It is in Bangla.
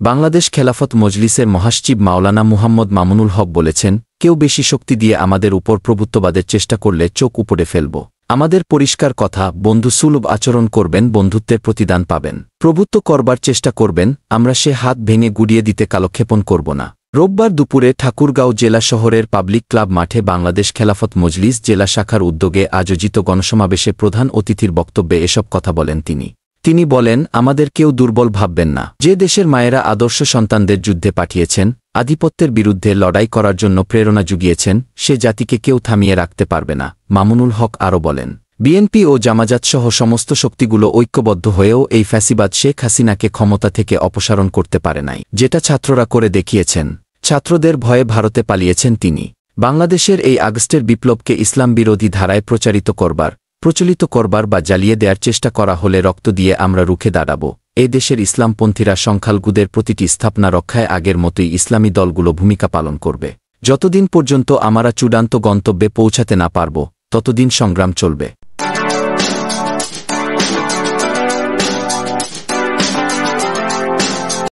বাংলাদেশ খেলাফত মজলিসের মহাসচিব মাওলানা মুহাম্মদ মামুনুল হক বলেছেন, কেউ বেশি শক্তি দিয়ে আমাদের উপর প্রভুত্ববাদের চেষ্টা করলে চোখ উপড়ে ফেলব। আমাদের পরিষ্কার কথা, বন্ধুসুলভ আচরণ করবেন, বন্ধুত্বের প্রতিদান পাবেন। প্রভুত্ব করবার চেষ্টা করবেন, আমরা সে হাত ভেঙে গুড়িয়ে দিতে কালক্ষেপণ করব না। রোববার দুপুরে ঠাকুরগাঁও জেলা শহরের পাবলিক ক্লাব মাঠে বাংলাদেশ খেলাফত মজলিস জেলা শাখার উদ্যোগে আয়োজিত গণসমাবেশে প্রধান অতিথির বক্তব্যে এসব কথা বলেন তিনি বলেন, আমাদের কেউ দুর্বল ভাববেন না। যে দেশের মায়েরা আদর্শ সন্তানদের যুদ্ধে পাঠিয়েছেন, আধিপত্যের বিরুদ্ধে লড়াই করার জন্য প্রেরণা জুগিয়েছেন, সে জাতিকে কেউ থামিয়ে রাখতে পারবে না। মামুনুল হক আরও বলেন, বিএনপি ও জামায়াতসহ সমস্ত শক্তিগুলো ঐক্যবদ্ধ হয়েও এই ফ্যাসিবাদ শেখ হাসিনাকে ক্ষমতা থেকে অপসারণ করতে পারে নাই, যেটা ছাত্ররা করে দেখিয়েছেন। ছাত্রদের ভয়ে ভারতে পালিয়েছেন তিনি। বাংলাদেশের এই আগস্টের বিপ্লবকে ইসলাম বিরোধী ধারায় প্রচলিত করবার বা জ্বালিয়ে দেওয়ার চেষ্টা করা হলে রক্ত দিয়ে আমরা রুখে দাঁড়াব। এ দেশের ইসলামপন্থীরা সংখ্যালঘুদের প্রতিটি স্থাপনা রক্ষায় আগের মতোই ইসলামী দলগুলো ভূমিকা পালন করবে। যতদিন পর্যন্ত আমরা চূড়ান্ত গন্তব্যে পৌঁছাতে না পারব, ততদিন সংগ্রাম চলবে।